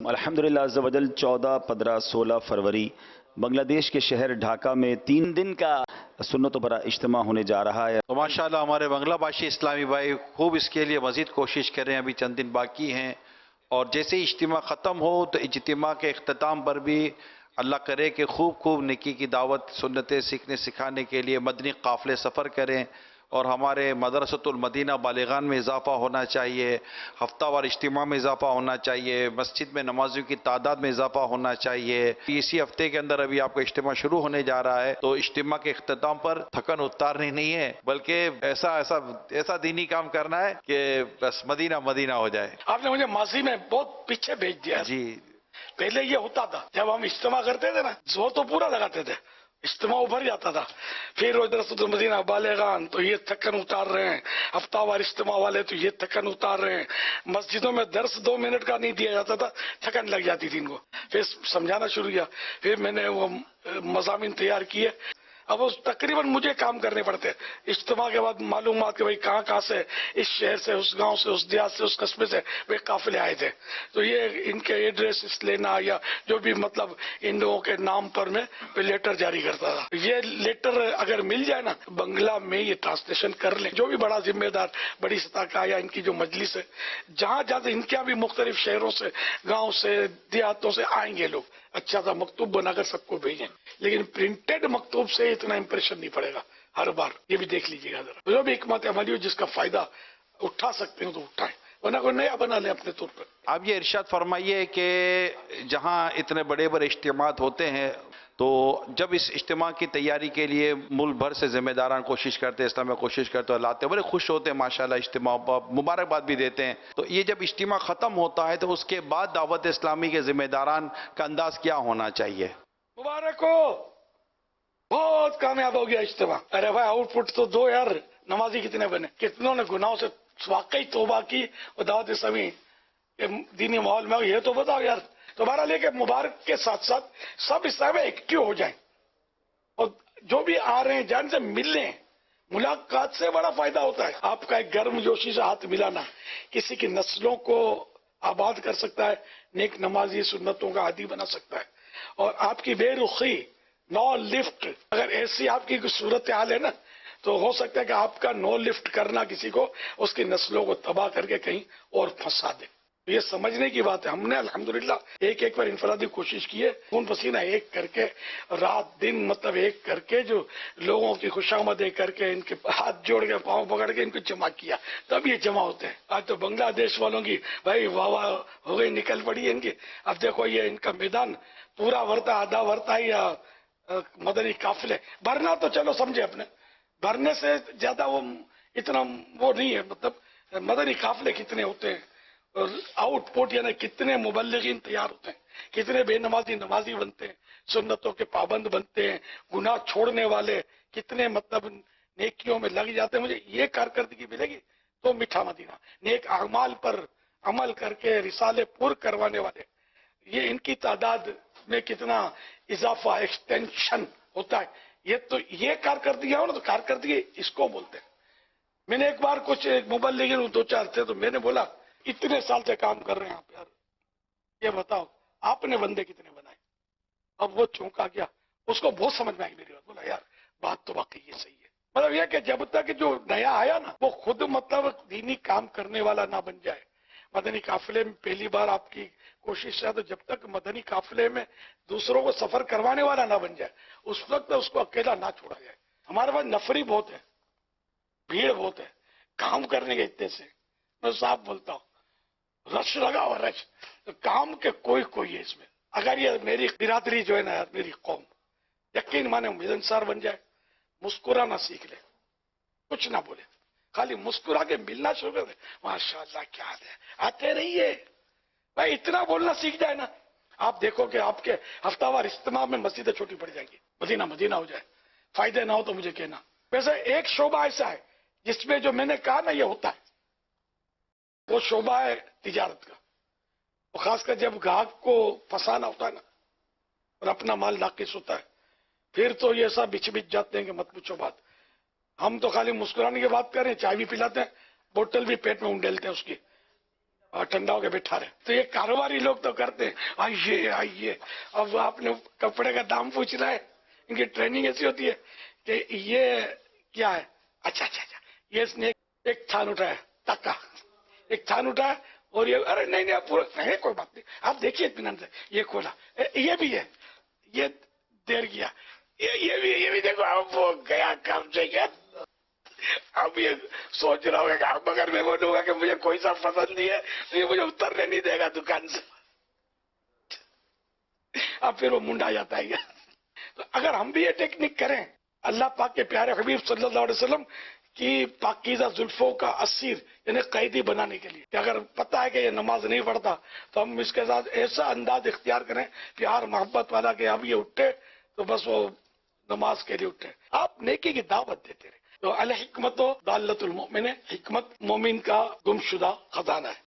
الحمدللہ عز و جل 14, 15, 16 فروری بنگلہ دیش کے شہر ڈھاکہ میں 3 دن کا سنت و برا اجتماع ہونے جا رہا ہے. تو ماشاءاللہ ہمارے بنگلہ باشی اسلامی بھائی خوب اس کے لیے مزید کوشش کریں. ابھی چند دن باقی ہیں اور جیسے ہی اجتماع ختم ہو تو اجتماع کے اختتام پر بھی اللہ کرے کہ خوب نیکی کی دعوت سنتیں سیکھنے سکھانے کے لیے مدنی قافلے سفر کریں اور ہمارے مدرسۃ المدینہ بالغان میں اضافہ ہونا چاہیے، ہفتہ وار اجتماع میں اضافہ ہونا چاہیے، مسجد میں نمازیوں کی تعداد میں اضافہ ہونا چاہیے. اسی ہفتے کے اندر ابھی آپ کا اجتماع شروع ہونے جا رہا ہے تو اجتماع کے اختتام پر تھکن اتارنی نہیں ہے بلکہ ایسا دینی کام کرنا ہے کہ بس مدینہ مدینہ ہو جائے. آپ نے مجھے ماضی میں بہت پیچھے بھیج دیا. جی پہلے یہ ہوتا تھا جب ہم اجتماع کرتے تھے نا زور تو پورا لگاتے تھے، اجتماع ابھر جاتا تھا. پھر وہ مدرسۃ المدینہ بالغان تو یہ تھکن اتار رہے ہیں، ہفتہ وار اجتماع والے تو یہ تھکن اتار رہے ہیں. مسجدوں میں درس 2 منٹ کا نہیں دیا جاتا تھا، تھکن لگ جاتی تھی ان کو. پھر سمجھانا شروع کیا، پھر میں نے وہ مضامین تیار کیے. اب تقریباً مجھے کام کرنے پڑتے. اجتماع کے بعد معلومات کہ بھائی کہاں سے، اس شہر سے، اس گاؤں سے، اس دیہات سے، اس قصبے سے وہ قافلے آئے تھے، تو یہ ان کے ایڈریس لینا یا جو بھی مطلب ان لوگوں کے نام پر میں لیٹر جاری کرتا تھا. یہ لیٹر اگر مل جائے نا بنگلہ میں یہ ٹرانسلیشن کر لیں، جو بھی بڑا ذمہ دار بڑی سطح کا یا ان کی جو مجلس ہے جہاں جاتے ان کے بھی مختلف شہروں سے، گاؤں سے، دیہاتوں سے آئیں گے لوگ، اچھا سا مکتوب بنا کر سب کو بھیجیں. لیکن پرنٹڈ مکتوب سے اتنا امپریشن نہیں پڑے گا ہر بار. یہ بھی دیکھ لیجیے گا ذرا، جو بھی حکمت عملی ہو جس کا فائدہ اٹھا سکتے ہو تو اٹھائیں، ورنہ کوئی نیا بنا لیں اپنے طور پر. آپ یہ ارشاد فرمائیے کہ جہاں اتنے بڑے اجتماعات ہوتے ہیں تو جب اس اجتماع کی تیاری کے لیے ملک بھر سے ذمہ داران کوشش کرتے ہیں، اسلامیہ کوشش کرتے ہیں، لاتے ہیں، بڑے خوش ہوتے ہیں ماشاءاللہ، اجتماع مبارکباد بھی دیتے ہیں. تو یہ جب اجتماع ختم ہوتا ہے تو اس کے بعد دعوت اسلامی کے ذمہ داران کا انداز کیا ہونا چاہیے؟ مبارک ہو، بہت کامیاب ہو گیا اجتماع. ارے بھائی آؤٹ پٹ تو دو یار، نمازی کتنے بنے، کتنوں نے گناہوں سے واقعی توبہ کی اور دعوت اسلامی دینی ماحول میں. یہ تو بتاؤ یار. تو بہرحال کہ مبارک کے ساتھ ساتھ سب اسلام میں ایکٹیو ہو جائیں اور جو بھی آ رہے ہیں جان سے مل لیں. ملاقات سے بڑا فائدہ ہوتا ہے. آپ کا ایک گرم جوشی سے ہاتھ ملانا کسی کی نسلوں کو آباد کر سکتا ہے، نیک نمازی سنتوں کا عادی بنا سکتا ہے. اور آپ کی بے رخی، نو لفٹ، اگر ایسی آپ کی صورت حال ہے نا تو ہو سکتا ہے کہ آپ کا نو لفٹ کرنا کسی کو اس کی نسلوں کو تباہ کر کے کہیں اور پھنسا دے. یہ سمجھنے کی بات ہے. ہم نے الحمدللہ ایک پر انفرادی کوشش کی ہے، خون پسینہ ایک کر کے، رات دن مطلب ایک کر کے، جو لوگوں کی خوشامدیں کر کے، ان کے ہاتھ جوڑ کے پاؤں پکڑ کے ان کو جمع کیا، تب یہ جمع ہوتے ہیں. آج تو بنگلہ دیش والوں کی بھائی واہ واہ ہو گئی، نکل پڑی ہے ان کی. اب دیکھو یہ ان کا میدان پورا ورتا، آدھا ورتا یا مدنی قافلے بھرنا تو چلو سمجھے اپنے، بھرنے سے زیادہ وہ اتنا وہ نہیں ہے. مطلب مدنی قافلے کتنے ہوتے ہیں اور آؤٹ پٹ یعنی کتنے مبلغین تیار ہوتے ہیں، کتنے بے نمازی بنتے ہیں، سنتوں کے پابند بنتے ہیں، گناہ چھوڑنے والے کتنے مطلب نیکیوں میں لگ جاتے ہیں. مجھے یہ کارکردگی ملے گی تو میٹھا مدینہ. نیک اعمال پر عمل کر کے رسالے پر کروانے والے، یہ ان کی تعداد میں کتنا اضافہ، ایکسٹینشن ہوتا ہے. یہ تو یہ کارکردگی ہو نا، تو کارکردگی اس کو بولتے ہیں. میں نے ایک بار کچھ مبلغین 2-4 تھے تو میں نے بولا اتنے سال سے کام کر رہے ہیں آپ یار، یہ بتاؤ آپ نے بندے کتنے بنائے؟ اب وہ چونکا گیا، اس کو بہت سمجھ میں آئی میری بات. بولا یار بات تو واقعی یہ صحیح ہے. مطلب یہ کہ جب تک جو نیا آیا نا وہ خود مطلب دینی کام کرنے والا نہ بن جائے. مدنی قافلے میں پہلی بار آپ کی کوشش ہے تو جب تک مدنی قافلے میں دوسروں کو سفر کروانے والا نہ بن جائے اس وقت اس کو اکیلا نہ چھوڑا جائے. ہمارے پاس نفری بہت ہے، بھیڑ بہت ہے، کام کرنے کے اتنے سے میں صاحب بولتا ہوں رش لگا ہوا رش، کام کے کوئی ہے اس میں. اگر یہ میری برادری جو ہے نا یار، میری قوم یقین مانے ملنسار بن جائے، مسکرانا سیکھ لے، کچھ نہ بولے، خالی مسکرا کے ملنا شروع کر دے، ماشاءاللہ کیا ہے، آتے رہیے بھائی. اتنا بولنا سیکھ جائے نا آپ دیکھو کہ آپ کے ہفتہ وار اجتماع میں مسجدیں چھوٹی پڑ جائیں گی، مدینہ مدینہ ہو جائے. فائدے نہ ہو تو مجھے کہنا. ویسے ایک شعبہ ایسا ہے جس میں جو میں نے کہا نا یہ ہوتا ہے، وہ شعبہ ہے تجارت کا. اور خاص کر جب گاہک کو پھنسانا ہوتا ہے نا اور اپنا مال ناقص ہوتا ہے پھر تو یہ سب بچ جاتے ہیں کہ مت پوچھو بات. ہم تو خالی مسکرانے کی بات کر رہے ہیں، چائے بھی پلاتے ہیں، بوتل بھی پیٹ میں انڈیلتے ہیں اس کی. اور ٹھنڈا ہو کے بیٹھا رہے. تو یہ کاروباری لوگ تو کرتے ہیں آئیے آئیے. اب آپ نے کپڑے کا دام پوچھنا ہے. ان کی ٹریننگ ایسی ہوتی ہے کہ یہ کیا ہے, اچھا اچھا اچھا, یہ اس نے ایک تھان اٹھایا, تکا ایک تھان اٹھایا, اور یہ ارے نہیں نہیں پورا ہے, کوئی بات نہیں, آپ دیکھیے اطمینان سے. یہ کھولا, یہ بھی ہے, یہ دیر کیا, یہ بھی دیکھو. اب وہ گیا کام سے گیا. اب یہ سوچ رہا ہوگا کہ اب اگر میں بولوں گا کہ مجھے کوئی سا پسند نہیں ہے تو یہ مجھے اترنے نہیں دے گا دکان سے. اب پھر وہ منڈا جاتا ہے. تو اگر ہم بھی یہ ٹیکنک کریں, اللہ پاک کے پیارے حبیب صلی اللہ علیہ وسلم کی پاکیزہ زلفوں کا اسیر یعنی قیدی بنانے کے لیے, کہ اگر پتہ ہے کہ یہ نماز نہیں پڑھتا تو ہم اس کے ساتھ ایسا انداز اختیار کریں پیار محبت والا کہ اب یہ اٹھے تو بس وہ نماز کے لیے اٹھے. آپ نیکی کی دعوت دیتے رہے. تو الحکمت و دالت المؤمن, حکمت مومن کا گمشدہ خزانہ ہے.